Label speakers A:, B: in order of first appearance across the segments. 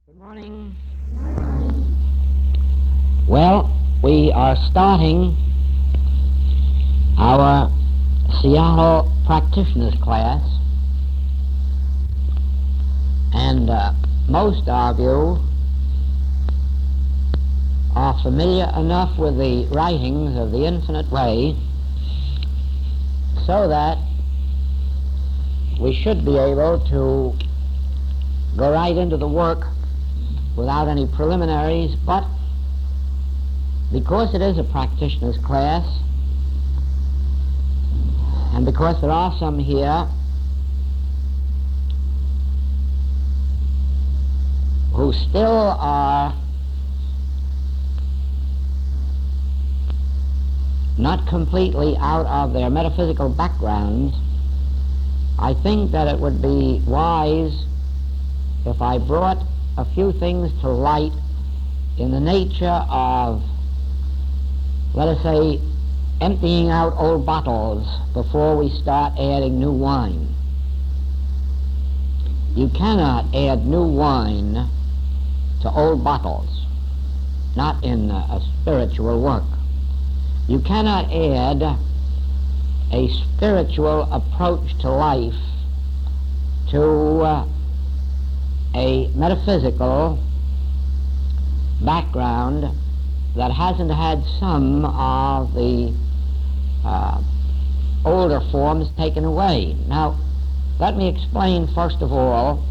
A: Good morning. Well, we are starting our Seattle Practitioners class, and most of you are familiar enough with the writings of the Infinite Way so that we should be able to go right into the work without any preliminaries, but because it is a practitioner's class, and because there are some here who still are not completely out of their metaphysical backgrounds, I think that it would be wise if I brought a few things to light in the nature of, let us say, emptying out old bottles before we start adding new wine. You cannot add new wine to old bottles, not in a spiritual work. You cannot add a spiritual approach to life to a metaphysical background that hasn't had some of the older forms taken away. Now, let me explain first of all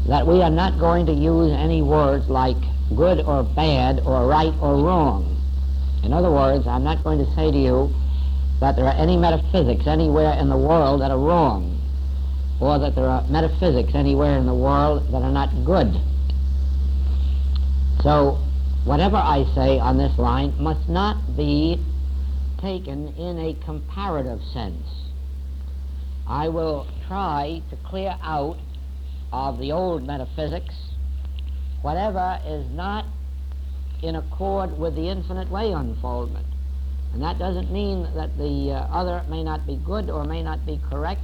A: that we are not going to use any words like good or bad or right or wrong. In other words, I'm not going to say to you that there are any metaphysics anywhere in the world that are wrong, or that there are metaphysics anywhere in the world that are not good. So, whatever I say on this line must not be taken in a comparative sense. I will try to clear out of the old metaphysics whatever is not in accord with the infinite way unfoldment. And that doesn't mean that the other may not be good or may not be correct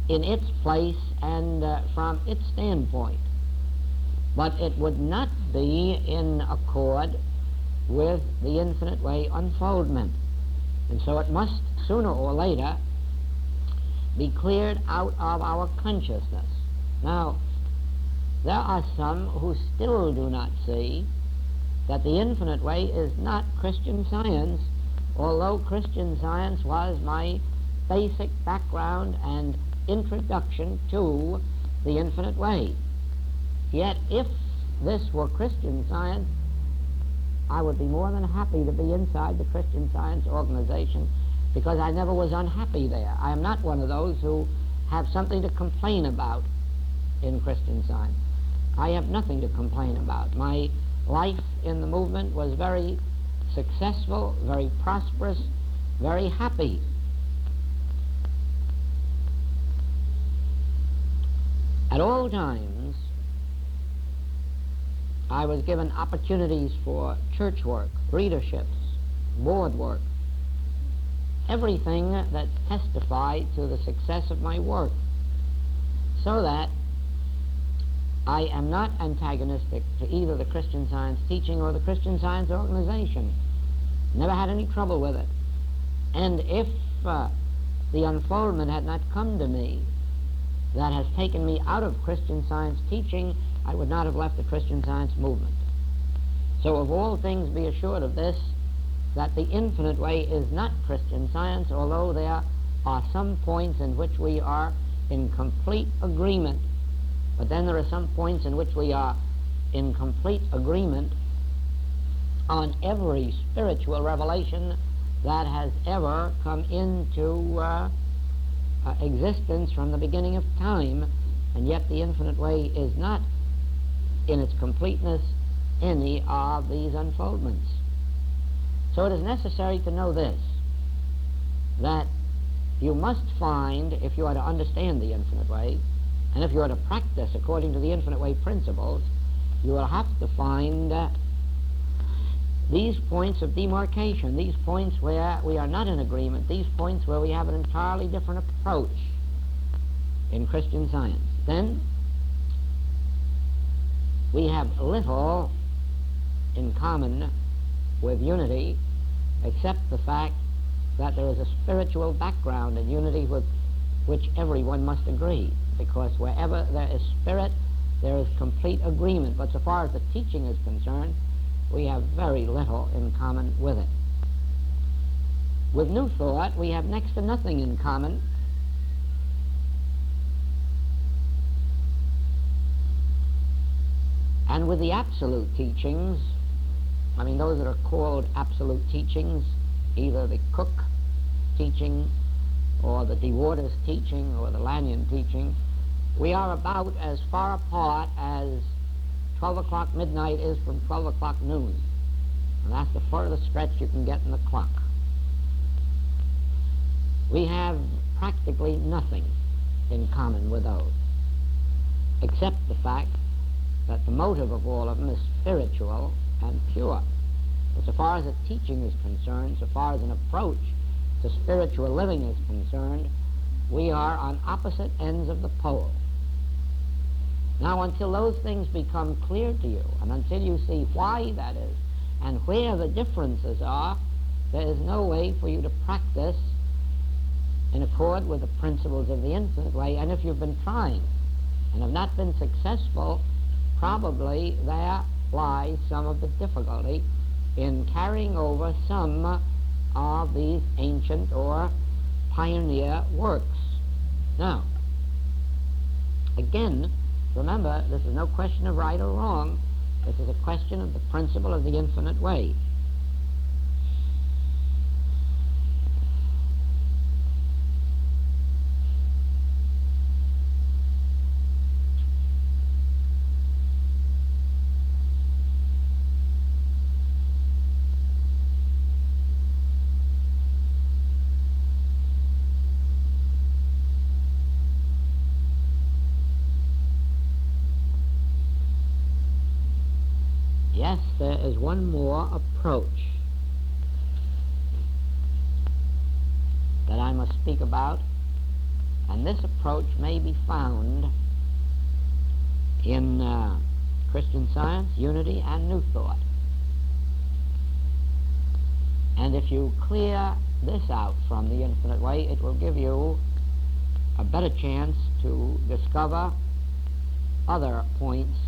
A: in its place and from its standpoint. But it would not be in accord with the infinite way unfoldment. And so it must, sooner or later, be cleared out of our consciousness. Now, there are some who still do not see that the infinite way is not Christian science, although Christian science was my basic background and introduction to the infinite way. Yet if this were Christian science, I would be more than happy to be inside the Christian Science organization, because I never was unhappy there. I am not one of those who have something to complain about in Christian Science. I have nothing to complain about. My life in the movement was very successful, very prosperous, very happy. At all times, I was given opportunities for church work, readerships, board work, everything that testified to the success of my work, so that I am not antagonistic to either the Christian Science teaching or the Christian Science organization. Never had any trouble with it. And if the unfoldment had not come to me that has taken me out of Christian Science teaching, I would not have left the Christian Science movement. So of all things be assured of this, that the infinite way is not Christian Science, although there are some points in which we are in complete agreement. But then there are some points in which we are in complete agreement on every spiritual revelation that has ever come into existence from the beginning of time, and yet the infinite way is not in its completeness any of these unfoldments. So it is necessary to know this, that you must find, if you are to understand the infinite way, and if you are to practice according to the infinite way principles, you will have to find these points of demarcation, these points where we are not in agreement, these points where we have an entirely different approach in Christian Science. Then we have little in common with unity, except the fact that there is a spiritual background in unity with which everyone must agree, because wherever there is spirit, there is complete agreement. But so far as the teaching is concerned, we have very little in common with it. With New Thought, we have next to nothing in common. And with the absolute teachings, I mean those that are called absolute teachings, either the Cook teaching or the De Waters teaching or the Lanyon teaching, we are about as far apart as 12 o'clock midnight is from 12 o'clock noon. And that's the furthest stretch you can get in the clock. We have practically nothing in common with those, except the fact that the motive of all of them is spiritual and pure. But so far as the teaching is concerned, so far as an approach to spiritual living is concerned, we are on opposite ends of the pole. Now, until those things become clear to you, and until you see why that is, and where the differences are, there is no way for you to practice in accord with the principles of the infinite way. And if you've been trying and have not been successful, probably there lies some of the difficulty in carrying over some of these ancient or pioneer works. Now, again, remember, this is no question of right or wrong. This is a question of the principle of the infinite way. Yes, there is one more approach that I must speak about, and this approach may be found in Christian Science, Unity, and New Thought. And if you clear this out from the infinite way, it will give you a better chance to discover other points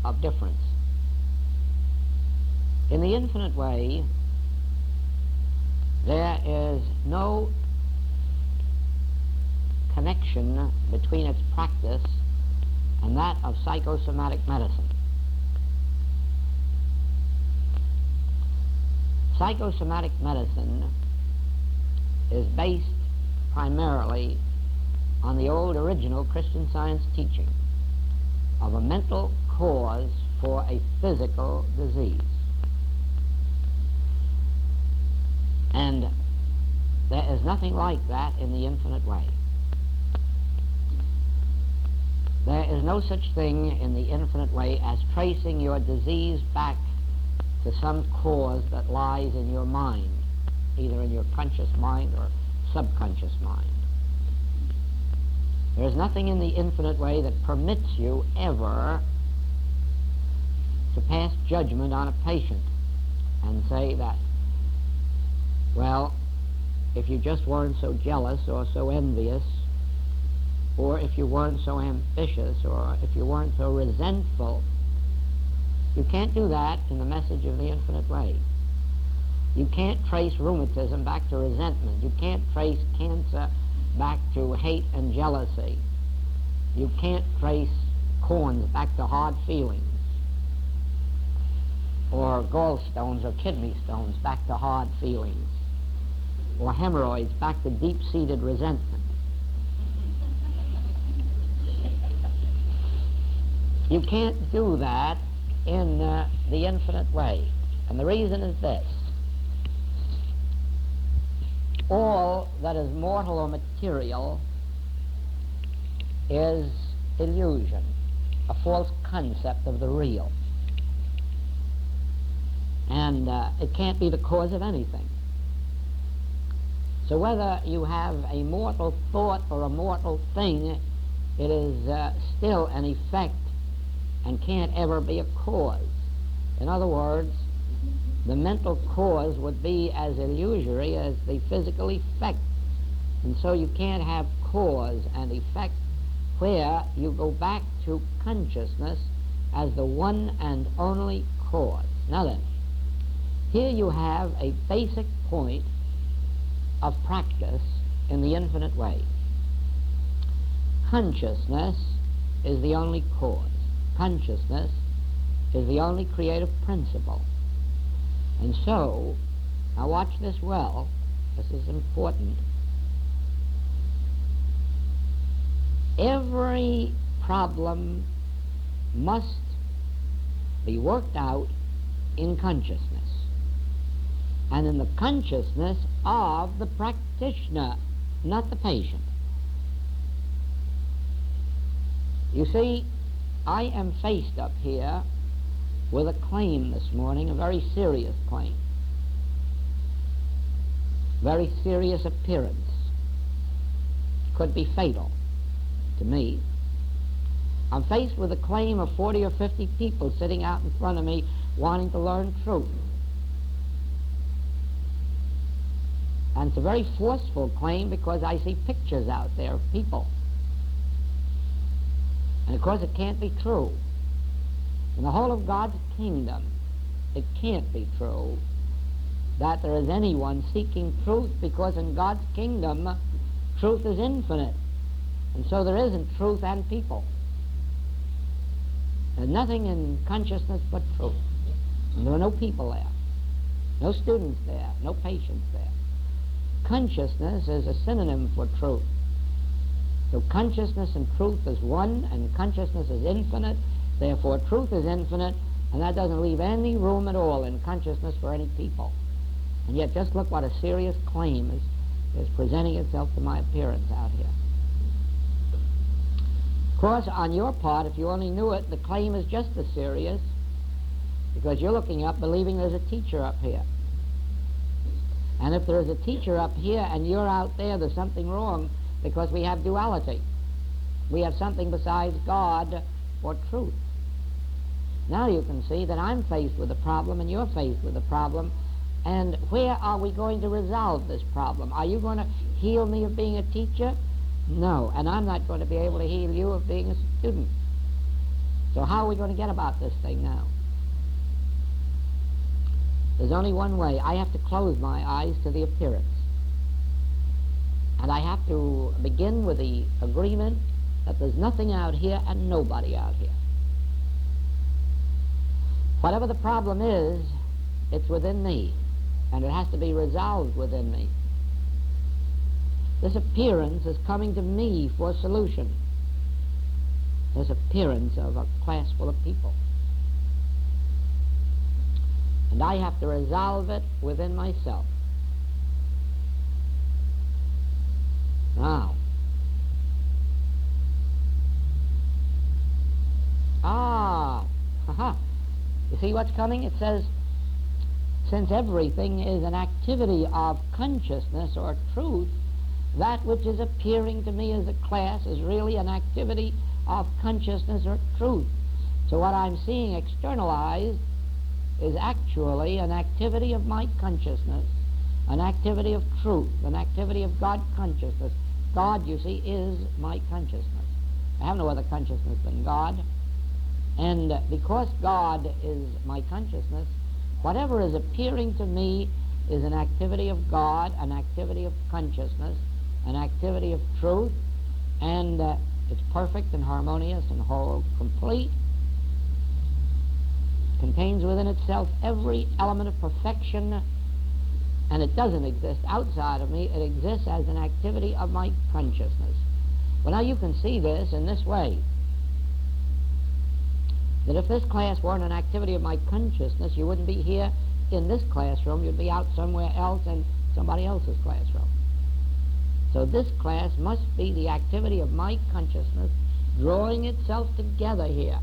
A: of difference. In the infinite way, there is no connection between its practice and that of psychosomatic medicine. Psychosomatic medicine is based primarily on the old original Christian Science teaching of a mental cause for a physical disease. And there is nothing like that in the infinite way. There is no such thing in the infinite way as tracing your disease back to some cause that lies in your mind, either in your conscious mind or subconscious mind. There is nothing in the infinite way that permits you ever to pass judgment on a patient and say that, well, if you just weren't so jealous or so envious, or if you weren't so ambitious, or if you weren't so resentful. You can't do that in the message of the infinite way. You can't trace rheumatism back to resentment. You can't trace cancer back to hate and jealousy. You can't trace corns back to hard feelings, or gallstones or kidney stones back to hard feelings, or hemorrhoids back to deep-seated resentment. You can't do that in the infinite way. And the reason is this. All that is mortal or material is illusion, a false concept of the real. And it can't be the cause of anything. So whether you have a mortal thought or a mortal thing, it is still an effect and can't ever be a cause. In other words, the mental cause would be as illusory as the physical effect. And so you can't have cause and effect where you go back to consciousness as the one and only cause. Now then, here you have a basic point of practice in the infinite way. Consciousness is the only cause. Consciousness is the only creative principle. And so, now watch this well, this is important. Every problem must be worked out in consciousness, and in the consciousness of the practitioner, not the patient. You see, I am faced up here with a claim this morning, a very serious claim, very serious appearance, could be fatal to me. I'm faced with a claim of 40 or 50 people sitting out in front of me wanting to learn truth. And it's a very forceful claim because I see pictures out there of people. And of course it can't be true. In the whole of God's kingdom, it can't be true that there is anyone seeking truth, because in God's kingdom, truth is infinite. And so there isn't truth and people. There's nothing in consciousness but truth. And there are no people there, no students there, no patients there. Consciousness is a synonym for truth. So consciousness and truth is one, and consciousness is infinite. Therefore, truth is infinite, and that doesn't leave any room at all in consciousness for any people. And yet, just look what a serious claim is presenting itself to my appearance out here. Of course, on your part, if you only knew it, the claim is just as serious, because you're looking up believing there's a teacher up here. And if there's a teacher up here and you're out there, there's something wrong, because we have duality. We have something besides God or truth. Now you can see that I'm faced with a problem and you're faced with a problem, and where are we going to resolve this problem? Are you going to heal me of being a teacher? No, and I'm not going to be able to heal you of being a student. So how are we going to get about this thing now? There's only one way. I have to close my eyes to the appearance. And I have to begin with the agreement that there's nothing out here and nobody out here. Whatever the problem is, it's within me, and it has to be resolved within me. This appearance is coming to me for a solution. This appearance of a class full of people. And I have to resolve it within myself. Now, you see what's coming? It says, since everything is an activity of consciousness or truth, that which is appearing to me as a class is really an activity of consciousness or truth. So what I'm seeing externalized is actually an activity of my consciousness, an activity of truth, an activity of God consciousness. God, you see, is my consciousness. I have no other consciousness than God. And because God is my consciousness, whatever is appearing to me is an activity of God, an activity of consciousness, an activity of truth, and it's perfect and harmonious and whole, complete. Contains within itself every element of perfection, and it doesn't exist outside of me. It exists as an activity of my consciousness. Well, now you can see this in this way, that if this class weren't an activity of my consciousness, you wouldn't be here in this classroom. You'd be out somewhere else in somebody else's classroom. So this class must be the activity of my consciousness drawing itself together here.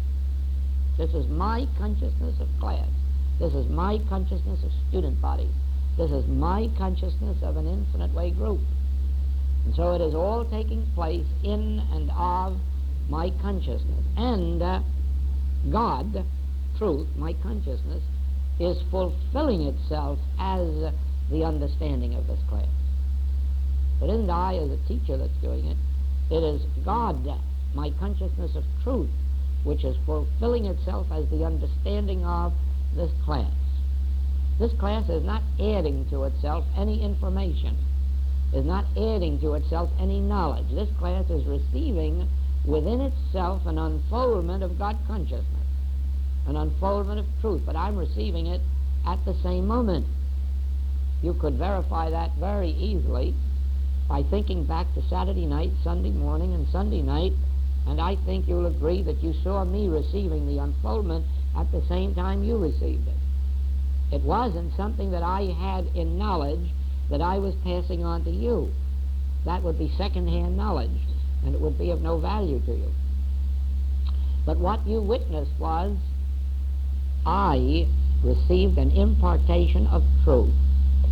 A: This is my consciousness of class. This is my consciousness of student bodies. This is my consciousness of an infinite way group. And so it is all taking place in and of my consciousness. And God, truth, my consciousness, is fulfilling itself as the understanding of this class. It isn't I as a teacher that's doing it. It is God, my consciousness of truth, which is fulfilling itself as the understanding of this class. This class is not adding to itself any information, is not adding to itself any knowledge. This class is receiving within itself an unfoldment of God consciousness, an unfoldment of truth, but I'm receiving it at the same moment. You could verify that very easily by thinking back to Saturday night, Sunday morning, and Sunday night, and I think you'll agree that you saw me receiving the unfoldment at the same time you received it. It wasn't something that I had in knowledge that I was passing on to you. That would be second-hand knowledge, and it would be of no value to you. But what you witnessed was, I received an impartation of truth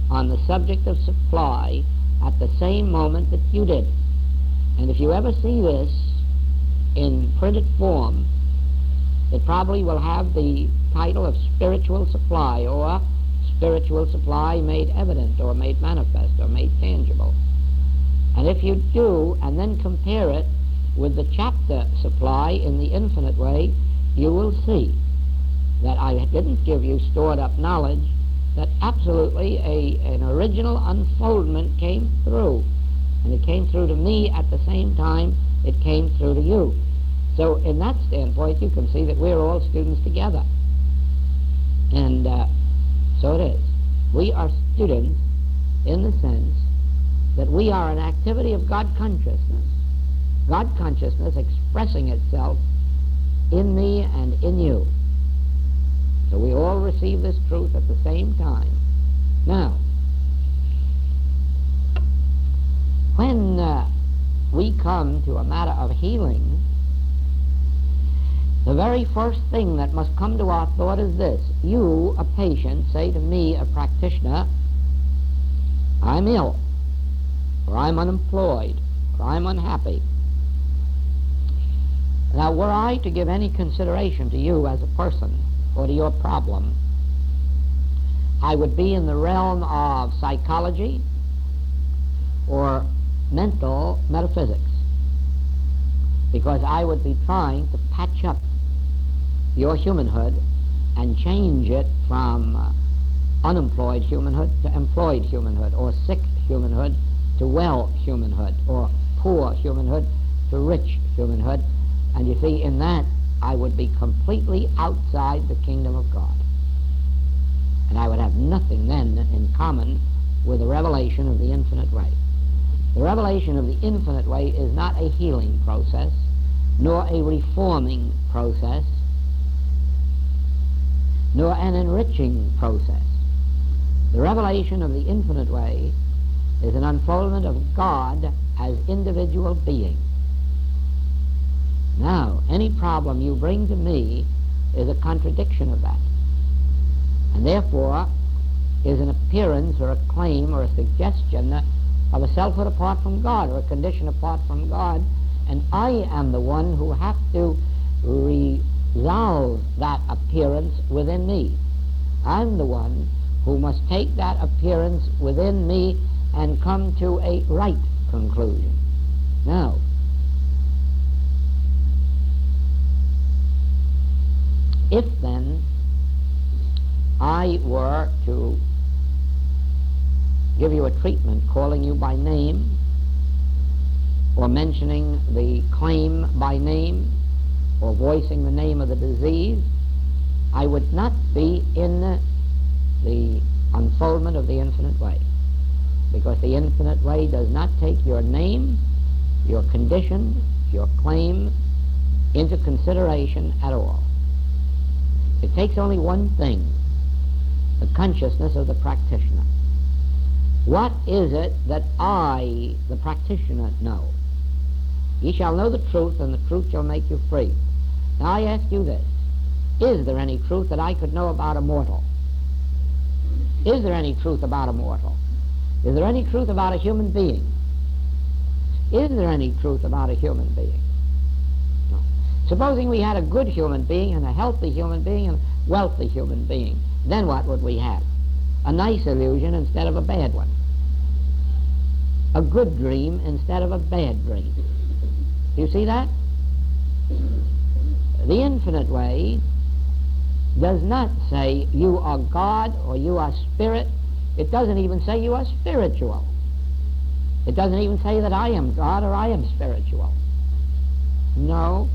A: on the subject of supply at the same moment that you did. And if you ever see this in printed form, it probably will have the title of spiritual supply, or spiritual supply made evident, or made manifest, or made tangible. And if you do, and then compare it with the chapter supply in the infinite way, you will see that I didn't give you stored up knowledge, that absolutely an original unfoldment came through. And it came through to me at the same time it came through to you. So in that standpoint, you can see that we're all students together. And so it is. We are students in the sense that we are an activity of God consciousness. God consciousness expressing itself in me and in you. So we all receive this truth at the same time. Now, when we come to a matter of healing, the very first thing that must come to our thought is this. You, a patient, say to me, a practitioner, I'm ill, or I'm unemployed, or I'm unhappy. Now, were I to give any consideration to you as a person, or to your problem, I would be in the realm of psychology or mental metaphysics, because I would be trying to patch up your humanhood and change it from unemployed humanhood to employed humanhood, or sick humanhood to well humanhood, or poor humanhood to rich humanhood. And you see, in that I would be completely outside the kingdom of God. And I would have nothing then in common with the revelation of the infinite way. The revelation of the infinite way is not a healing process, nor a reforming process, nor an enriching process. The revelation of the infinite way is an unfoldment of God as individual being. Now, any problem you bring to me is a contradiction of that, and therefore is an appearance or a claim or a suggestion of a selfhood apart from God, or a condition apart from God, and I am the one who have to resolve that appearance within me. I'm the one who must take that appearance within me and come to a right conclusion. Now, if then I were to give you a treatment, calling you by name, or mentioning the claim by name, or voicing the name of the disease, I would not be in the unfoldment of the infinite way, because the infinite way does not take your name, your condition, your claim into consideration at all. It takes only one thing, the consciousness of the practitioner. What is it that I, the practitioner, know? Ye shall know the truth, and the truth shall make you free. Now I ask you this. Is there any truth that I could know about a mortal? Is there any truth about a mortal? Is there any truth about a human being? Is there any truth about a human being? No. Supposing we had a good human being and a healthy human being and a wealthy human being, then what would we have? A nice illusion instead of a bad one. A good dream instead of a bad dream. You see that? The infinite way does not say you are God or you are spirit. It doesn't even say you are spiritual. It doesn't even say that I am God or I am spiritual. No,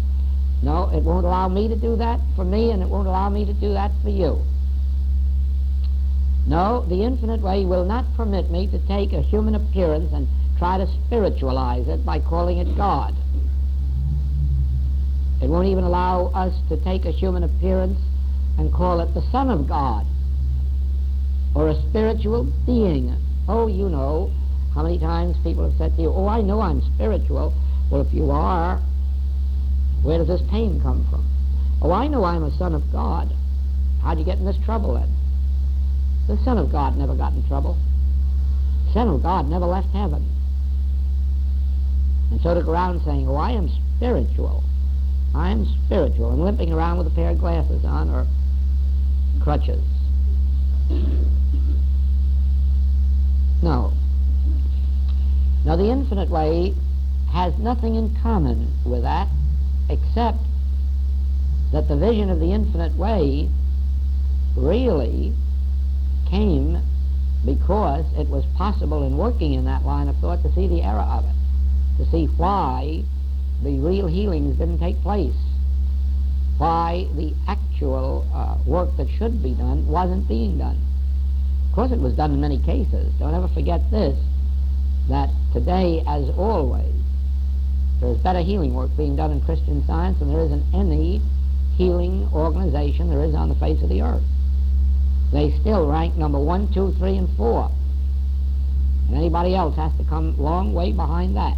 A: it won't allow me to do that for me, and it won't allow me to do that for you. No, the infinite way will not permit me to take a human appearance and try to spiritualize it by calling it God. It won't even allow us to take a human appearance and call it the Son of God or a spiritual being. Oh, you know how many times people have said to you, oh, I know I'm spiritual. Well, if you are, where does this pain come from? Oh, I know I'm a son of God. How'd you get in this trouble then? The Son of God never got in trouble. The Son of God never left heaven. And so to go around saying, oh, I am spiritual. I am spiritual, and limping around with a pair of glasses on or crutches. No. Now, the infinite way has nothing in common with that, except that the vision of the infinite way really came because it was possible in working in that line of thought to see the error of it, to see why the real healings didn't take place, why the actual work that should be done wasn't being done. Of course, it was done in many cases. Don't ever forget this, that today, as always, there's better healing work being done in Christian Science than there is in any healing organization there is on the face of the earth. They still rank number 1, 2, 3, and 4. And anybody else has to come a long way behind that.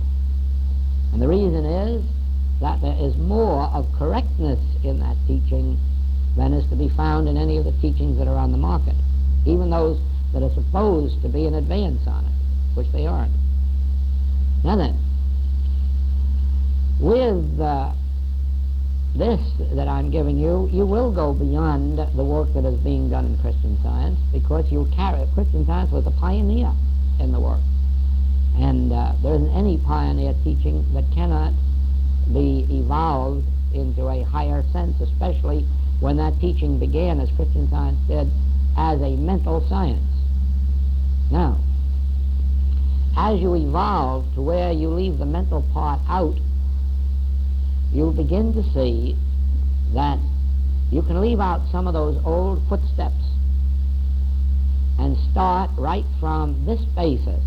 A: And the reason is that there is more of correctness in that teaching than is to be found in any of the teachings that are on the market, even those that are supposed to be an advance on it, which they aren't. Now then, with this that I'm giving you, you will go beyond the work that is being done in Christian Science, because Christian Science was a pioneer in the work. And there isn't any pioneer teaching that cannot be evolved into a higher sense, especially when that teaching began, as Christian Science did, as a mental science. Now, as you evolve to where you leave the mental part out, you'll begin to see that you can leave out some of those old footsteps and start right from this basis,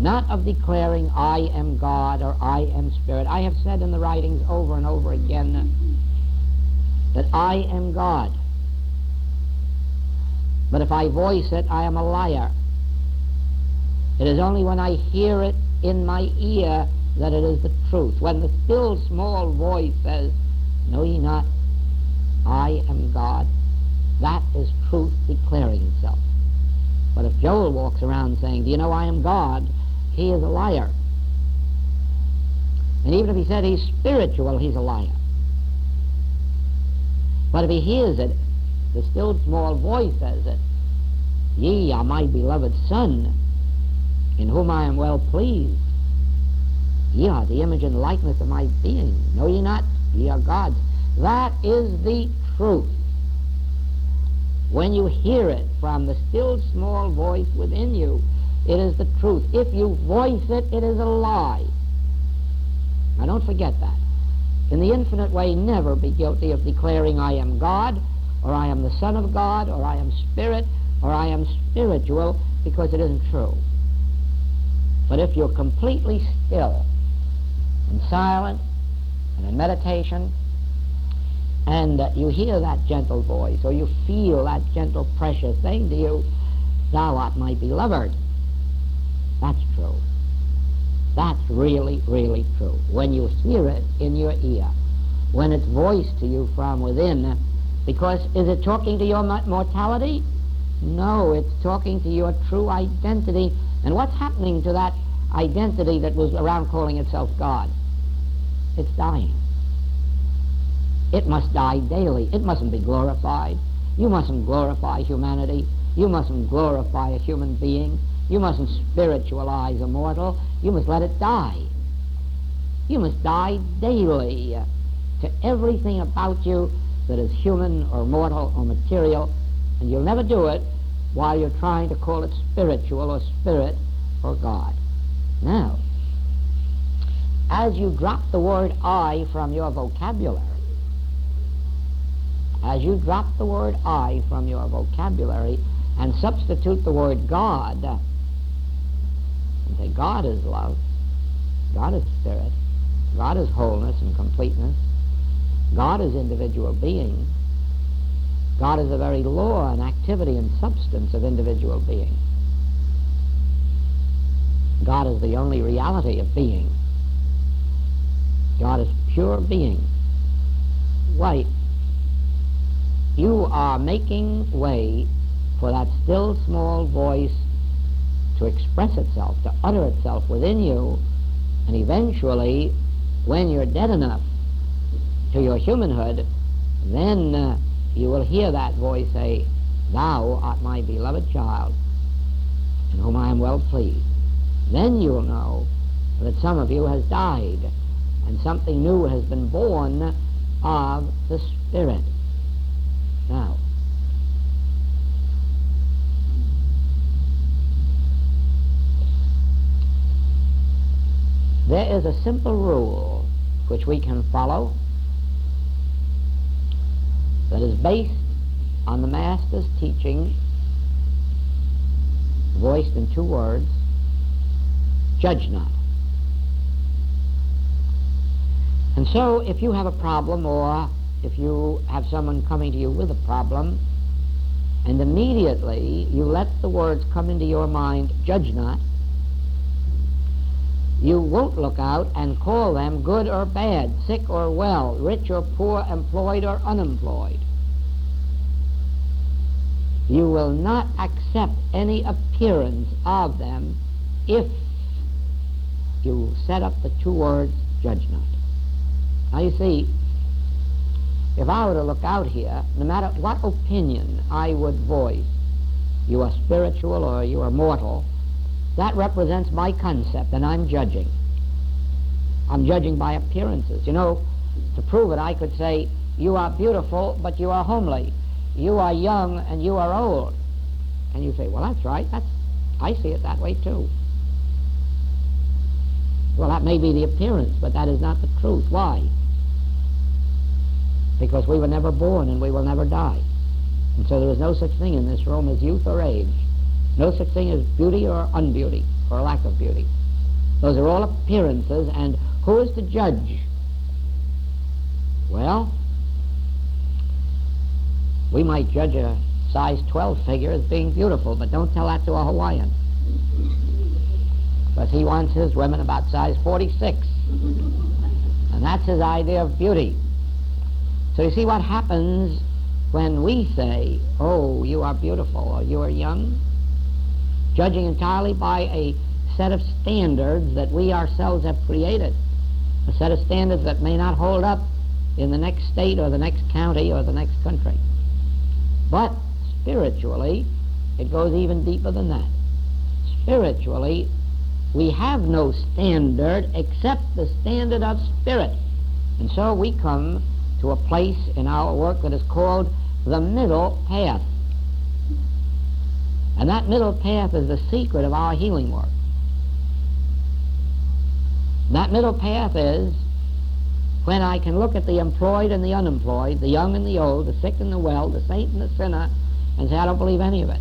A: not of declaring I am God or I am Spirit. I have said in the writings over and over again that I am God. But if I voice it, I am a liar. It is only when I hear it in my ear that it is the truth. When the still small voice says, know ye not, I am God, that is truth declaring itself. But if Joel walks around saying, do you know I am God, he is a liar. And even if he said he's spiritual, he's a liar. But if he hears it, the still small voice says it, ye are my beloved Son, in whom I am well pleased. Ye are the image and likeness of my being. Know ye not, ye are God's. That is the truth. When you hear it from the still small voice within you, it is the truth. If you voice it, it is a lie. Now don't forget that. In the infinite way, never be guilty of declaring I am God, or I am the Son of God, or I am Spirit, or I am spiritual, because it isn't true. But if you're completely still and silent and in meditation, and you hear that gentle voice, or you feel that gentle pressure saying to you, thou art my beloved, that's true. That's really, really true. When you hear it in your ear, when it's voiced to you from within, because is it talking to your mortality? No, it's talking to your true identity. And what's happening to that identity that was around calling itself God? It's dying. It must die daily. It mustn't be glorified. You mustn't glorify humanity. You mustn't glorify a human being. You mustn't spiritualize a mortal. You must let it die. You must die daily to everything about you that is human or mortal or material, and you'll never do it while you're trying to call it spiritual or spirit or God. Now, as you drop the word I from your vocabulary, as you drop the word I from your vocabulary and substitute the word God, and say God is love, God is spirit, God is wholeness and completeness, God is individual being, God is the very law and activity and substance of individual being. God is the only reality of being. God is pure being. Wait, you are making way for that still small voice to express itself, to utter itself within you, and eventually, when you're dead enough to your humanhood, then you will hear that voice say, "Thou art my beloved child, in whom I am well pleased." Then you'll know that some of you has died, and something new has been born of the Spirit. Now, there is a simple rule which we can follow that is based on the Master's teaching, voiced in two words: judge not. And so if you have a problem, or if you have someone coming to you with a problem, and immediately you let the words come into your mind, judge not, you won't look out and call them good or bad, sick or well, rich or poor, employed or unemployed. You will not accept any appearance of them if you set up the two words, judge not. Now you see, if I were to look out here, no matter what opinion I would voice, you are spiritual or you are mortal, that represents my concept, and I'm judging. I'm judging by appearances. You know, to prove it, I could say, you are beautiful, but you are homely. You are young, and you are old. And you say, well, that's right. I see it that way, too. Well, that may be the appearance, but that is not the truth. Why? Because we were never born, and we will never die. And so there is no such thing in this room as youth or age. No such thing as beauty or unbeauty, or lack of beauty. Those are all appearances, and who is to judge? Well, we might judge a size 12 figure as being beautiful, but don't tell that to a Hawaiian, because he wants his women about size 46, and that's his idea of beauty. So you see what happens when we say, oh, you are beautiful, or you are young? Judging entirely by a set of standards that we ourselves have created, a set of standards that may not hold up in the next state or the next county or the next country. But spiritually, it goes even deeper than that. Spiritually, we have no standard except the standard of spirit. And so we come to a place in our work that is called the middle path. And that middle path is the secret of our healing work. That middle path is when I can look at the employed and the unemployed, the young and the old, the sick and the well, the saint and the sinner, and say, I don't believe any of it.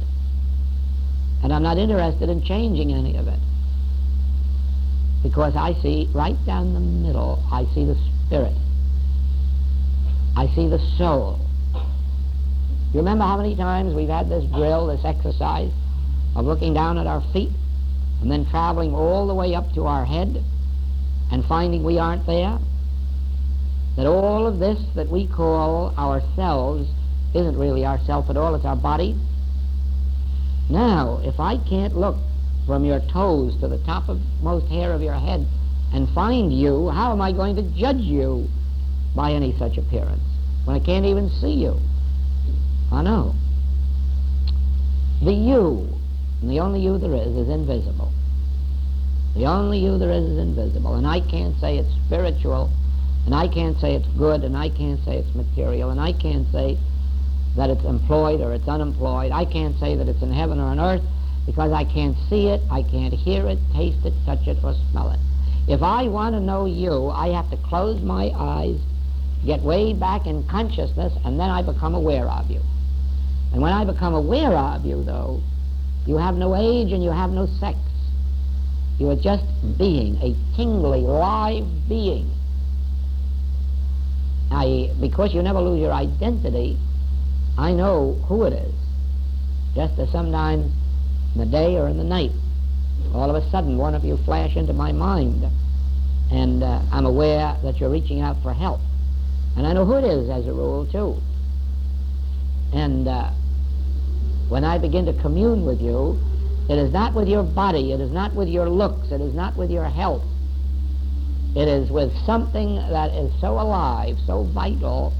A: And I'm not interested in changing any of it. Because I see right down the middle, I see the spirit. I see the soul. You remember how many times we've had this drill, this exercise of looking down at our feet and then traveling all the way up to our head and finding we aren't there? That all of this that we call ourselves isn't really ourself at all, it's our body. Now, if I can't look from your toes to the topmost hair of your head and find you, how am I going to judge you by any such appearance? when I can't even see you. I know. The you, and the only you there is invisible. The only you there is invisible. And I can't say it's spiritual, and I can't say it's good, and I can't say it's material, and I can't say that it's employed or it's unemployed. I can't say that it's in heaven or on earth, because I can't see it, I can't hear it, taste it, touch it, or smell it. If I want to know you, I have to close my eyes, get way back in consciousness, and then I become aware of you. And when I become aware of you, though, you have no age and you have no sex. You are just being, a tingly, live being. Because you never lose your identity, I know who it is. Just as sometimes in the day or in the night, all of a sudden one of you flash into my mind, and I'm aware that you're reaching out for help. And I know who it is as a rule, too. And when I begin to commune with you, it is not with your body, it is not with your looks, it is not with your health. It is with something that is so alive, so vital,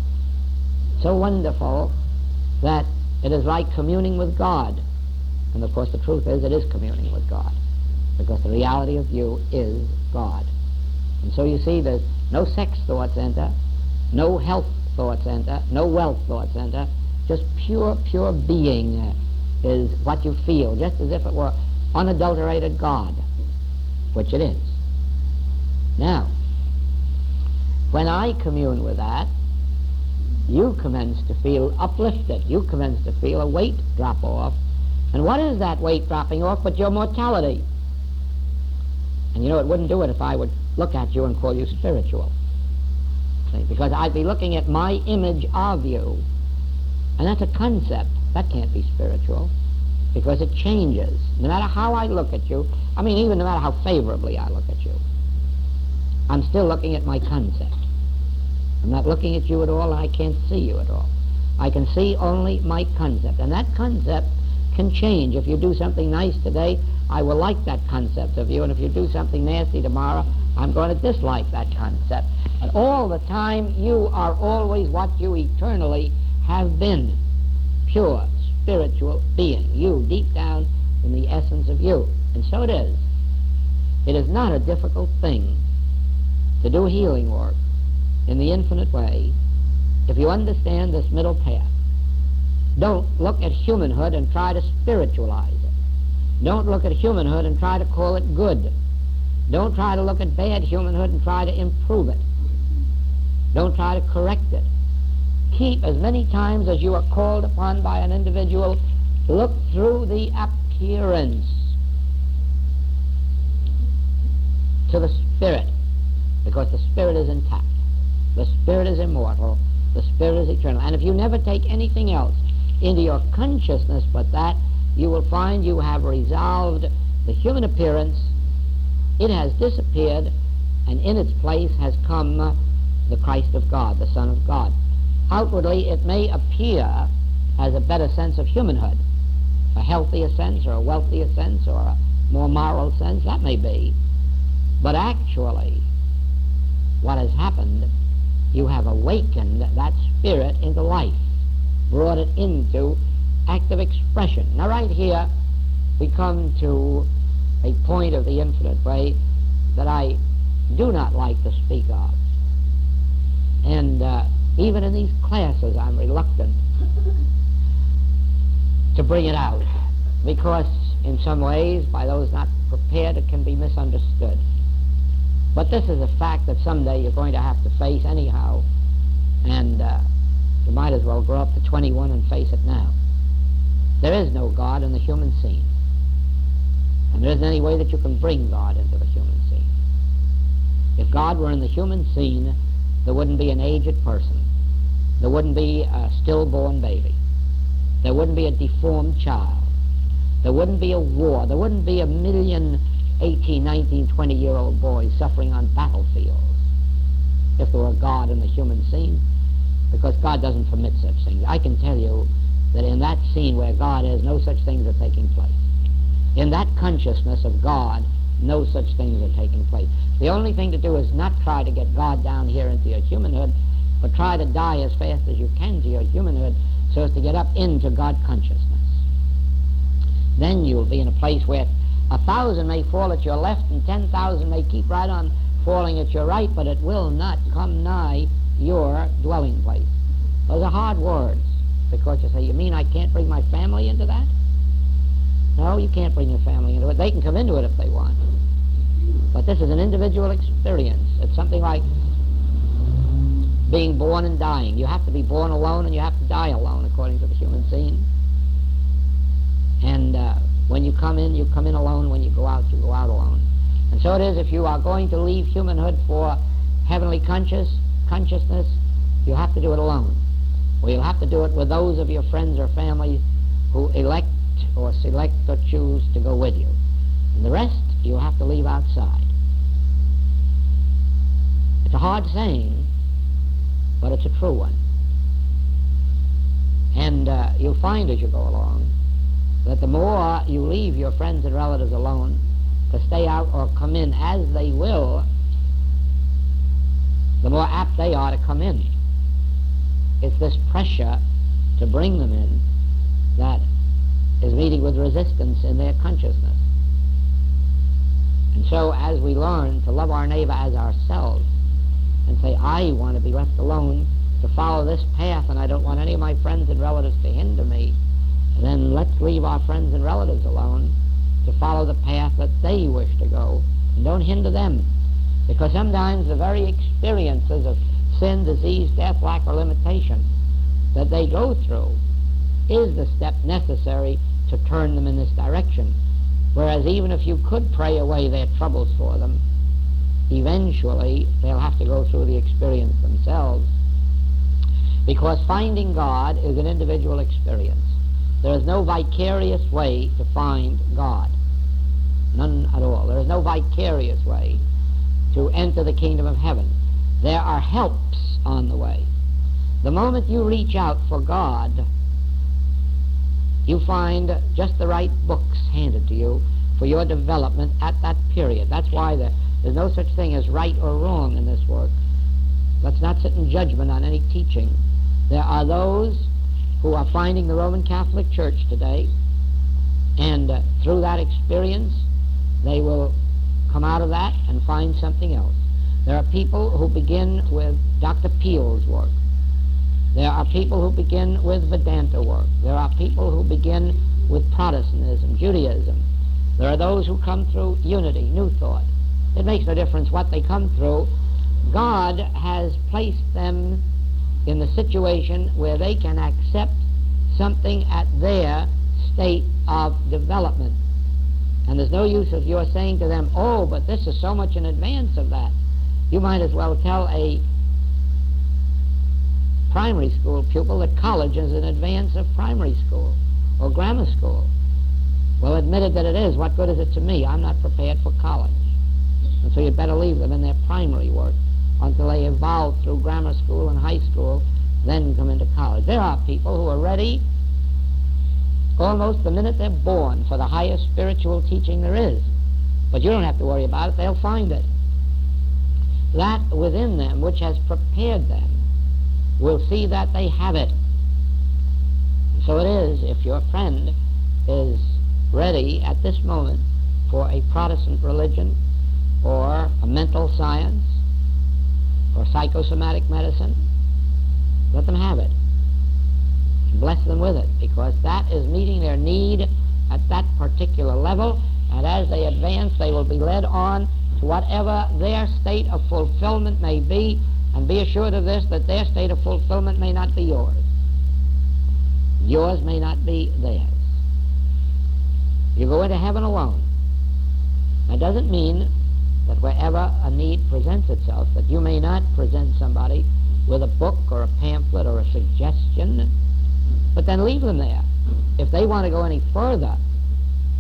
A: so wonderful, that it is like communing with God. And of course the truth is, it is communing with God, because the reality of you is God. And so you see, there's no sex thoughts enter, no health thoughts enter, no wealth thoughts enter. Just pure being is what you feel, just as if it were unadulterated God, which it is. Now, when I commune with that, you commence to feel uplifted. You commence to feel a weight drop off. And what is that weight dropping off but your mortality? And you know, it wouldn't do it if I would look at you and call you spiritual. See? Because I'd be looking at my image of you. And that's a concept. That can't be spiritual, because it changes. No matter how I look at you, I mean, even no matter how favorably I look at you, I'm still looking at my concept. I'm not looking at you at all, and I can't see you at all. I can see only my concept, and that concept can change. If you do something nice today, I will like that concept of you, and if you do something nasty tomorrow, I'm going to dislike that concept. But all the time, you are always what you eternally have been. Pure, spiritual being. You, deep down in the essence of you. And so it is. It is not a difficult thing to do healing work in the infinite way if you understand this middle path. Don't look at humanhood and try to spiritualize it. Don't look at humanhood and try to call it good. Don't try to look at bad humanhood and try to improve it. Don't try to correct it. Keep, as many times as you are called upon by an individual, look through the appearance to the spirit, because the spirit is intact. The spirit is immortal. The spirit is eternal. And if you never take anything else into your consciousness but that, you will find you have resolved the human appearance. It has disappeared, and in its place has come the Christ of God, the Son of God. Outwardly, it may appear as a better sense of humanhood, a healthier sense or a wealthier sense or a more moral sense, that may be. But actually, what has happened, you have awakened that spirit into life, brought it into active expression. Now right here, we come to a point of the infinite way that I do not like to speak of. And even in these classes, I'm reluctant to bring it out, because in some ways, by those not prepared, it can be misunderstood. But this is a fact that someday you're going to have to face anyhow, and you might as well grow up to 21 and face it now. There is no God in the human scene, and there isn't any way that you can bring God into the human scene. If God were in the human scene, there wouldn't be an aged person. There wouldn't be a stillborn baby. There wouldn't be a deformed child. There wouldn't be a war. There wouldn't be a million 18, 19, 20-year-old boys suffering on battlefields if there were God in the human scene, because God doesn't permit such things. I can tell you that in that scene where God is, no such things are taking place. In that consciousness of God, no such things are taking place. The only thing to do is not try to get God down here into your humanhood, but try to die as fast as you can to your humanhood so as to get up into God consciousness. Then you'll be in a place where 1,000 may fall at your left and 10,000 may keep right on falling at your right, but it will not come nigh your dwelling place. Those are hard words, because you say, you mean I can't bring my family into that? No, you can't bring your family into it. They can come into it if they want. But this is an individual experience. It's something like being born and dying. You have to be born alone and you have to die alone, according to the human scene. And when you come in alone. When you go out alone. And so it is, if you are going to leave humanhood for heavenly consciousness, you'll have to do it alone. Or you'll have to do it with those of your friends or family who elect or select or choose to go with you. And the rest you'll have to leave outside. It's a hard saying, but it's a true one. And you'll find as you go along that the more you leave your friends and relatives alone to stay out or come in as they will, the more apt they are to come in. It's this pressure to bring them in that is meeting with resistance in their consciousness. And so as we learn to love our neighbor as ourselves and say, I want to be left alone to follow this path and I don't want any of my friends and relatives to hinder me, then let's leave our friends and relatives alone to follow the path that they wish to go, and don't hinder them. Because sometimes the very experiences of sin, disease, death, lack, or limitation that they go through is the step necessary to turn them in this direction. Whereas even if you could pray away their troubles for them, eventually they'll have to go through the experience themselves. Because finding God is an individual experience. There is no vicarious way to find God. None at all. There is no vicarious way to enter the kingdom of heaven. There are helps on the way. The moment you reach out for God, you find just the right books handed to you for your development at that period. That's why there's no such thing as right or wrong in this work. Let's not sit in judgment on any teaching. There are those who are finding the Roman Catholic Church today, and through that experience they will come out of that and find something else. There are people who begin with Dr. Peel's work. There are people who begin with Vedanta work. There are people who begin with Protestantism, Judaism. There are those who come through unity, New Thought. It makes no difference what they come through. God has placed them in the situation where they can accept something at their state of development. And there's no use of your saying to them, oh, but this is so much in advance of that. You might as well tell a primary school pupil that college is in advance of primary school or grammar school. Well, admitted that it is, what good is it to me? I'm not prepared for college. And so you'd better leave them in their primary work until they evolve through grammar school and high school, then come into college. There are people who are ready almost the minute they're born for the highest spiritual teaching there is. But you don't have to worry about it. They'll find it. That within them which has prepared them will see that they have it. And so it is, if your friend is ready at this moment for a Protestant religion or a mental science or psychosomatic medicine, let them have it. Bless them with it, because that is meeting their need at that particular level, and as they advance they will be led on to whatever their state of fulfillment may be, and be assured of this, that their state of fulfillment may not be yours. Yours may not be theirs. You go into heaven alone. That doesn't mean that wherever a need presents itself, that you may not present somebody with a book or a pamphlet or a suggestion, but then leave them there. If they want to go any further,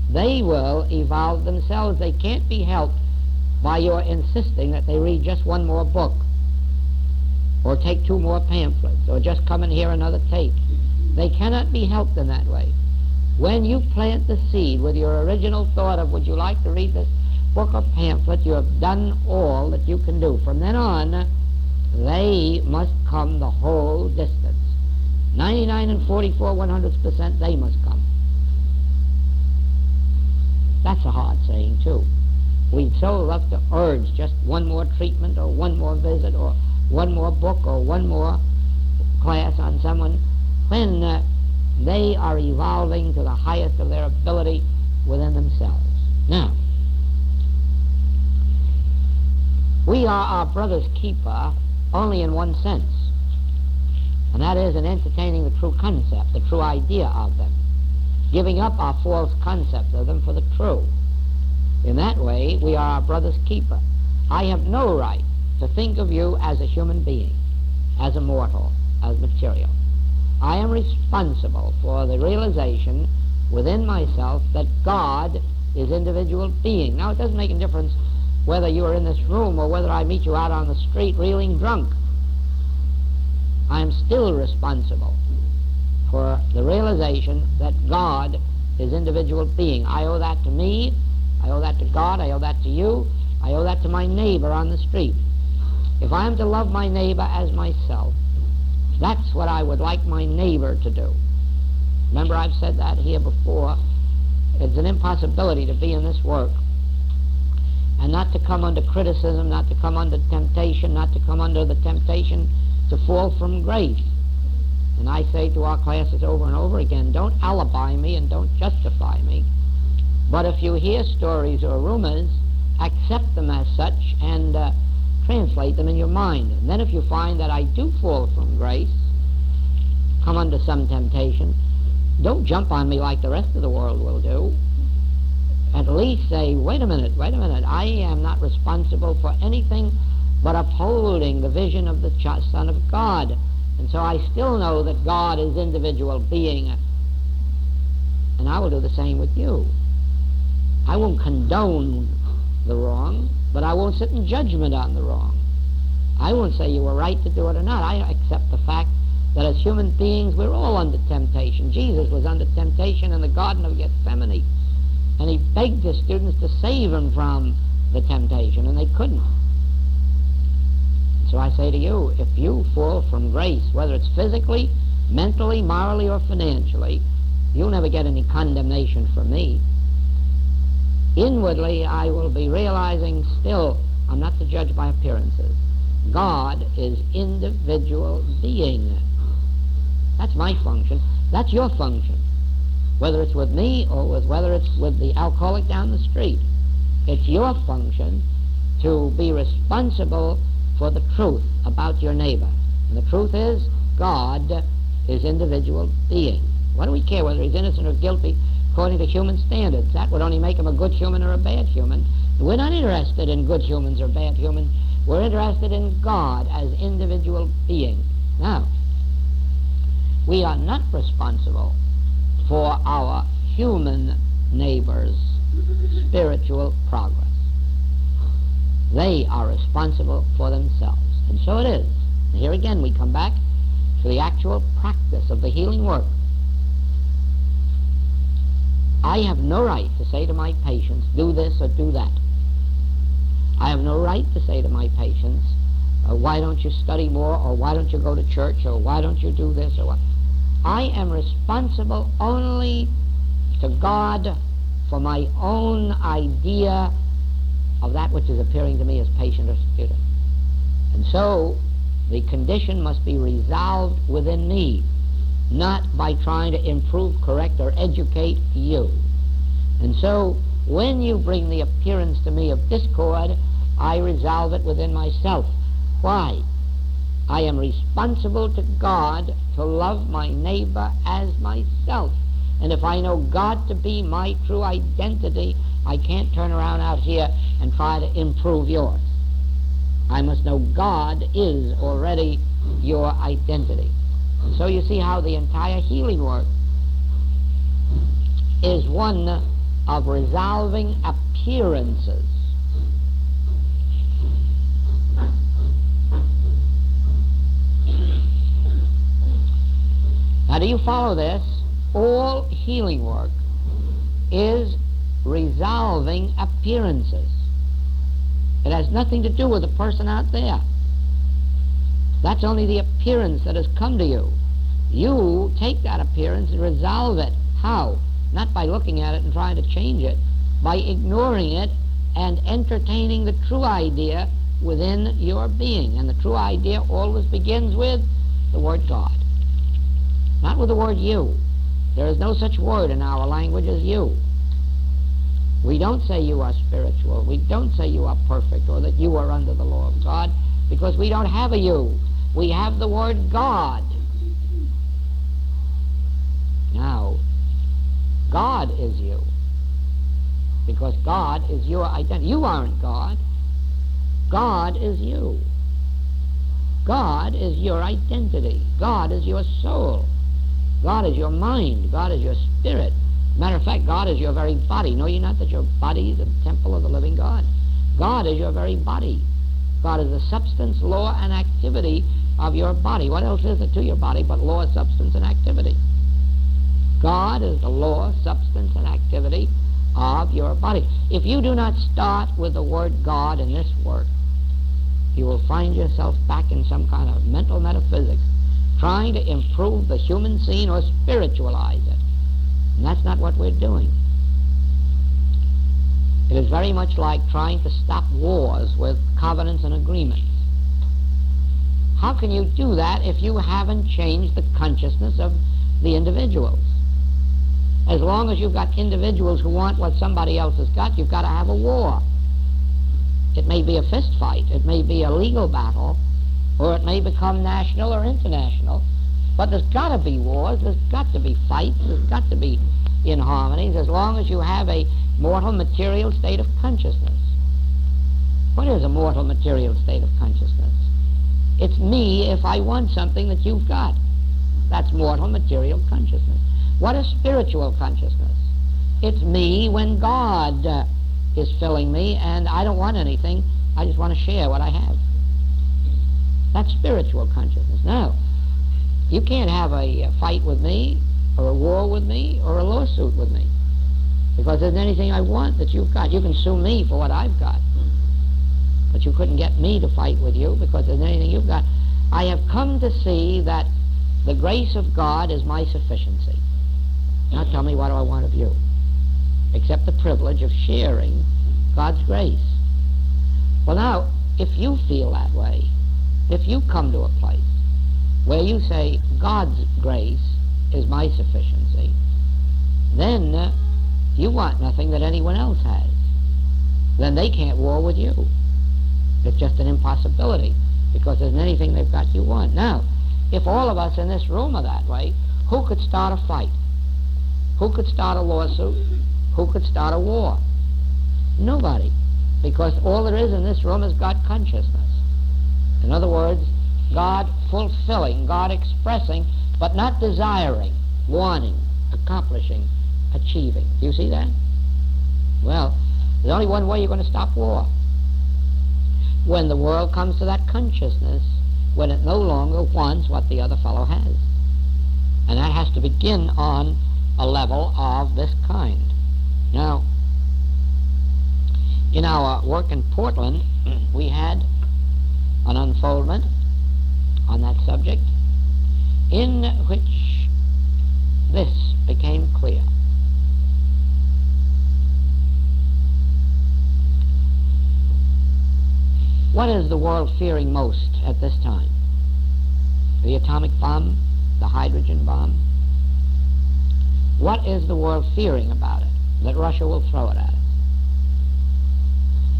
A: they will evolve themselves. They can't be helped by your insisting that they read just one more book, or take 2 more pamphlets, or just come and hear another tape. They cannot be helped in that way. When you plant the seed with your original thought of, would you like to read this book or pamphlet, you have done all that you can do. From then on, they must come the whole distance. 99 and 44/100%, they must come. That's a hard saying, too. We'd so love to urge just one more treatment or one more visit or one more book or one more class on someone when they are evolving to the highest of their ability within themselves. Now, we are our brother's keeper only in one sense, and that is in entertaining the true concept, the true idea of them, giving up our false concept of them for the true. In that way, we are our brother's keeper. I have no right to think of you as a human being, as a mortal, as material. I am responsible for the realization within myself that God is individual being. Now, it doesn't make a difference whether you are in this room or whether I meet you out on the street reeling drunk. I am still responsible for the realization that God is individual being. I owe that to me, I owe that to God, I owe that to you, I owe that to my neighbor on the street. If I am to love my neighbor as myself, that's what I would like my neighbor to do. Remember, I've said that here before. It's an impossibility to be in this work and not to come under criticism, not to come under temptation, not to come under the temptation to fall from grace. And I say to our classes over and over again, don't alibi me and don't justify me. But if you hear stories or rumors, accept them as such and translate them in your mind. And then if you find that I do fall from grace, come under some temptation, don't jump on me like the rest of the world will do. At least say, wait a minute, I am not responsible for anything but upholding the vision of the Son of God. And so I still know that God is individual being, and I will do the same with you. I won't condone the wrong, but I won't sit in judgment on the wrong. I won't say you were right to do it or not. I accept the fact that as human beings, we're all under temptation. Jesus was under temptation in the Garden of Gethsemane, and he begged his students to save him from the temptation, and they couldn't. So I say to you, if you fall from grace, whether it's physically, mentally, morally, or financially, you'll never get any condemnation from me. Inwardly, I will be realizing still, I'm not to judge by appearances. God is individual being. That's my function. That's your function. Whether it's with me or whether it's with the alcoholic down the street. It's your function to be responsible for the truth about your neighbor. And the truth is, God is individual being. What do we care whether he's innocent or guilty according to human standards? That would only make him a good human or a bad human. We're not interested in good humans or bad humans. We're interested in God as individual being. Now, we are not responsible for our human neighbors' spiritual progress. They are responsible for themselves. And so it is. And here again we come back to the actual practice of the healing work. I have no right to say to my patients, do this or do that. I have no right to say to my patients, why don't you study more, or why don't you go to church, or why don't you do this, or what. I am responsible only to God for my own idea of that which is appearing to me as patient or student. And so the condition must be resolved within me, not by trying to improve, correct, or educate you. And so when you bring the appearance to me of discord, I resolve it within myself. Why? I am responsible to God to love my neighbor as myself. And if I know God to be my true identity, I can't turn around out here and try to improve yours. I must know God is already your identity. And so you see how the entire healing work is one of resolving appearances. Now, do you follow this? All healing work is resolving appearances. It has nothing to do with the person out there. That's only the appearance that has come to you. You take that appearance and resolve it. How? Not by looking at it and trying to change it, by ignoring it and entertaining the true idea within your being. And the true idea always begins with the word God, not with the word you. There is no such word in our language as you. We don't say you are spiritual. We don't say you are perfect or that you are under the law of God, because we don't have a you. We have the word God. Now, God is you, because God is your identity. You aren't God. God is you. God is your identity. God is your soul. God is your mind. God is your spirit. Matter of fact, God is your very body. Know ye not that your body is the temple of the living God? God is your very body. God is the substance, law, and activity of your body. What else is it to your body but law, substance, and activity? God is the law, substance, and activity of your body. If you do not start with the word God in this work, you will find yourself back in some kind of mental metaphysics, trying to improve the human scene or spiritualize it. And that's not what we're doing. It is very much like trying to stop wars with covenants and agreements. How can you do that if you haven't changed the consciousness of the individuals? As long as you've got individuals who want what somebody else has got, you've got to have a war. It may be a fist fight, it may be a legal battle, or it may become national or international, but there's got to be wars, there's got to be fights, there's got to be inharmonies, as long as you have a mortal material state of consciousness. What is a mortal material state of consciousness? It's me if I want something that you've got. That's mortal material consciousness. What is spiritual consciousness? It's me when God is filling me and I don't want anything, I just want to share what I have. That's spiritual consciousness. Now, you can't have a fight with me, or a war with me, or a lawsuit with me, because there's anything I want that you've got. You can sue me for what I've got, but you couldn't get me to fight with you because there's anything you've got. I have come to see that the grace of God is my sufficiency. Now tell me, what do I want of you? Except the privilege of sharing God's grace. Well, now, if you feel that way, if you come to a place where you say God's grace is my sufficiency, then you want nothing that anyone else has. Then they can't war with you. It's just an impossibility, because there's anything they've got you want. Now, if all of us in this room are that way, who could start a fight? Who could start a lawsuit? Who could start a war? Nobody, because all there is in this room is God consciousness. In other words, God fulfilling, God expressing, but not desiring, wanting, accomplishing, achieving. Do you see that? Well, there's only one way you're going to stop war. When the world comes to that consciousness, when it no longer wants what the other fellow has. And that has to begin on a level of this kind. Now, in our work in Portland, we had an unfoldment on that subject in which this became clear. What is the world fearing most at this time? The atomic bomb? The hydrogen bomb? What is the world fearing about it? That Russia will throw it at us.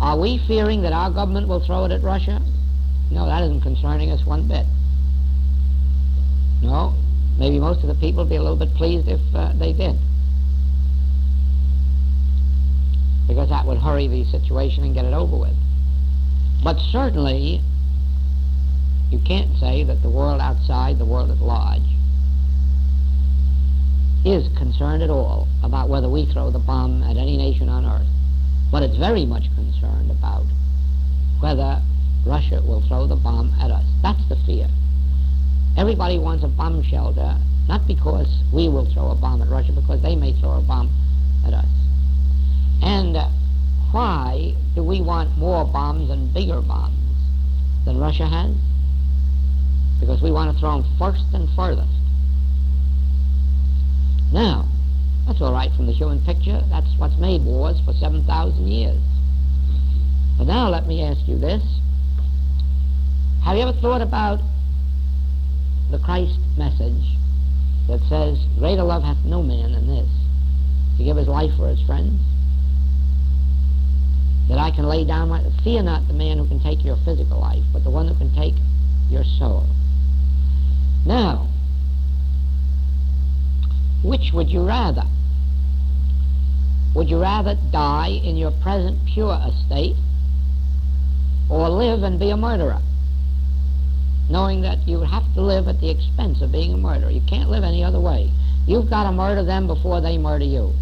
A: Are we fearing that our government will throw it at Russia? No, that isn't concerning us one bit. No, maybe most of the people would be a little bit pleased if they did, because that would hurry the situation and get it over with. But certainly, you can't say that the world outside, the world at large, is concerned at all about whether we throw the bomb at any nation on earth. But it's very much concerned about whether Russia will throw the bomb at us. That's the fear. Everybody wants a bomb shelter, not because we will throw a bomb at Russia, because they may throw a bomb at us. And why do we want more bombs and bigger bombs than Russia has? because we want to throw them first and furthest. Now, that's all right from the human picture. That's what's made wars for 7,000 years. But now let me ask you this. Have you ever thought about the Christ message that says, greater love hath no man than this, to give his life for his friends? That I can lay down my... Fear not the man who can take your physical life, but the one who can take your soul. Now, which would you rather? Would you rather die in your present pure estate, or live and be a murderer, knowing that you have to live at the expense of being a murderer? You can't live any other way. You've got to murder them before they murder you.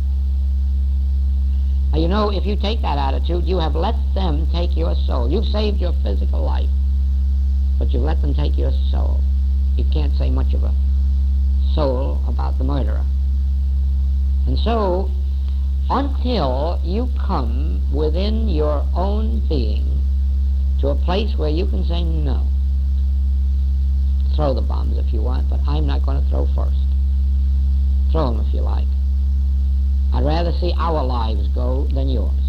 A: Now, you know, if you take that attitude, you have let them take your soul. You've saved your physical life, but you've let them take your soul. You can't say much of a soul about the murderer. And so, until you come within your own being to a place where you can say no, throw the bombs if you want, but I'm not going to throw first. Throw them if you like. I'd rather see our lives go than yours.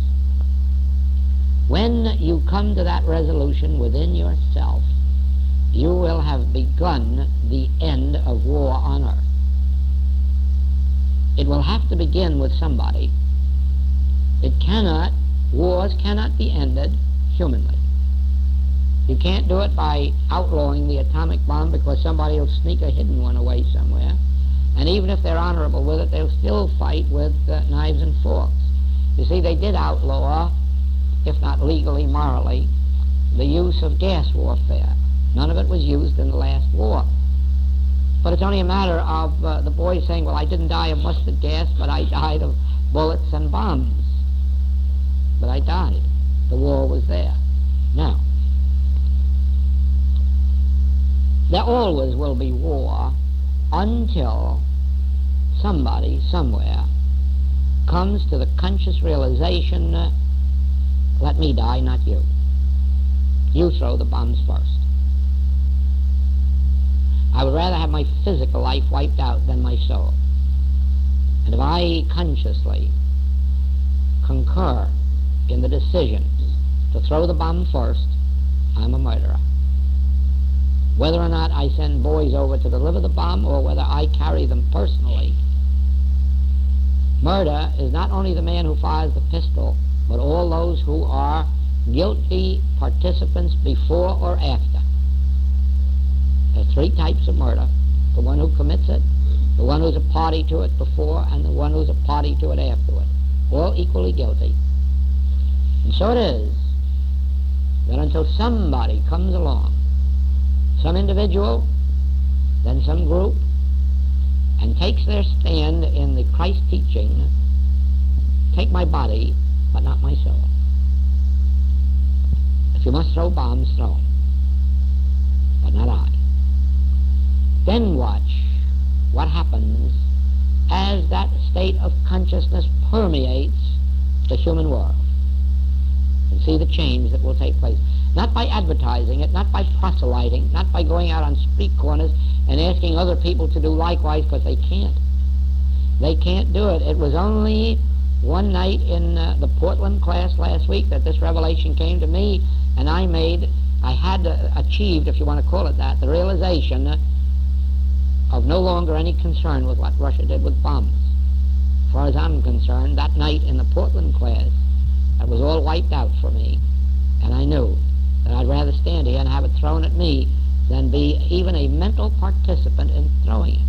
A: When you come to that resolution within yourself, you will have begun the end of war on earth. It will have to begin with somebody. Wars cannot be ended humanly. You can't do it by outlawing the atomic bomb, because somebody will sneak a hidden one away somewhere. And even if they're honorable with it, they'll still fight with knives and forks. You see, they did outlaw, if not legally, morally, the use of gas warfare. None of it was used in the last war. But it's only a matter of the boy saying, well, I didn't die of mustard gas, but I died of bullets and bombs. But I died. The war was there. Now, there always will be war until somebody, somewhere, comes to the conscious realization, let me die, not you. You throw the bombs first. I would rather have my physical life wiped out than my soul. And if I consciously concur in the decision to throw the bomb first, I'm a murderer. Whether or not I send boys over to deliver the bomb, or whether I carry them personally, murder is not only the man who fires the pistol, but all those who are guilty participants before or after. There are three types of murder: the one who commits it, the one who's a party to it before, and the one who's a party to it afterward. All equally guilty. And so it is that until somebody comes along, some individual, then some group, and takes their stand in the Christ teaching, take my body, but not my soul. If you must throw bombs, throw them, but not I. Then watch what happens as that state of consciousness permeates the human world, and see the change that will take place. Not by advertising it, not by proselyting, not by going out on street corners and asking other people to do likewise, because they can't. They can't do it. It was only one night in the Portland class last week that this revelation came to me, and I had achieved, if you want to call it that, the realization of no longer any concern with what Russia did with bombs. As far as I'm concerned, that night in the Portland class, that was all wiped out for me, and I knew that I'd rather stand here and have it thrown at me than be even a mental participant in throwing it.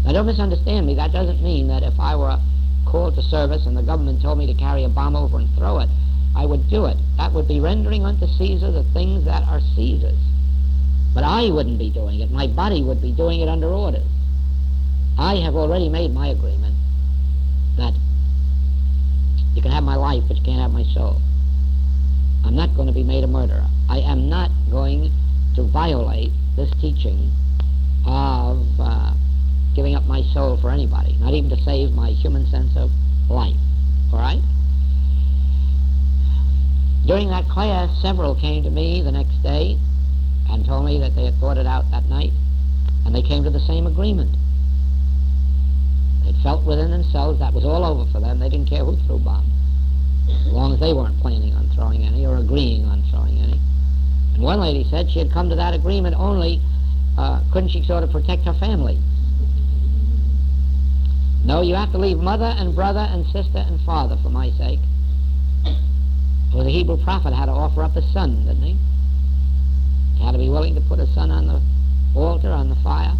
A: Now, don't misunderstand me. That doesn't mean that if I were called to service and the government told me to carry a bomb over and throw it, I would do it. That would be rendering unto Caesar the things that are Caesar's. But I wouldn't be doing it. My body would be doing it under orders. I have already made my agreement that you can have my life, but you can't have my soul. I'm not going to be made a murderer. I am not going to violate this teaching of giving up my soul for anybody, not even to save my human sense of life. All right? During that class, several came to me the next day and told me that they had thought it out that night, and they came to the same agreement. They felt within themselves that was all over for them. They didn't care who threw bombs, as long as they weren't planning on throwing any or agreeing on throwing any. And one lady said she had come to that agreement only, couldn't she sort of protect her family? No, you have to leave mother and brother and sister and father for my sake. Well, the Hebrew prophet had to offer up his son, didn't he? He had to be willing to put his son on the altar, on the fire.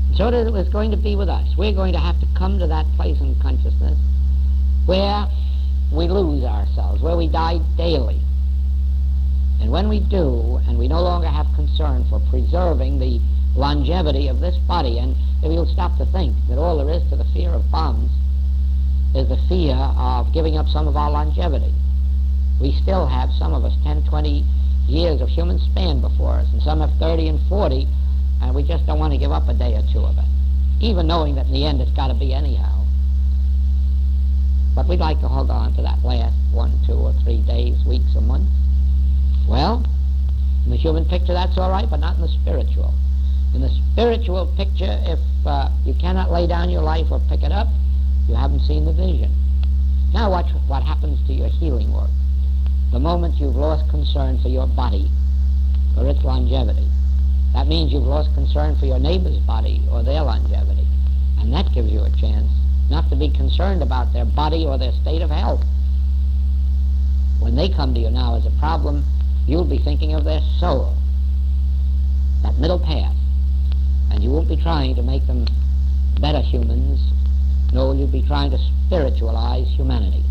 A: And so it was going to be with us. We're going to have to come to that place in consciousness where we lose ourselves, where we die daily. And when we do, and we no longer have concern for preserving the longevity of this body, and if you'll stop to think that all there is to the fear of bombs is the fear of giving up some of our longevity. We still have, some of us, 10, 20 years of human span before us, and some have 30 and 40, and we just don't want to give up a day or two of it, even knowing that in the end it's got to be anyhow. But we'd like to hold on to that last 1, 2, or 3 days, weeks, or months. Well, in the human picture that's all right, but not in the spiritual. In the spiritual picture, if you cannot lay down your life or pick it up, you haven't seen the vision. Now watch what happens to your healing work. The moment you've lost concern for your body, for its longevity, that means you've lost concern for your neighbor's body or their longevity. And that gives you a chance not to be concerned about their body or their state of health. When they come to you now as a problem, you'll be thinking of their soul, that middle path. And you won't be trying to make them better humans. No, you'll be trying to spiritualize humanity.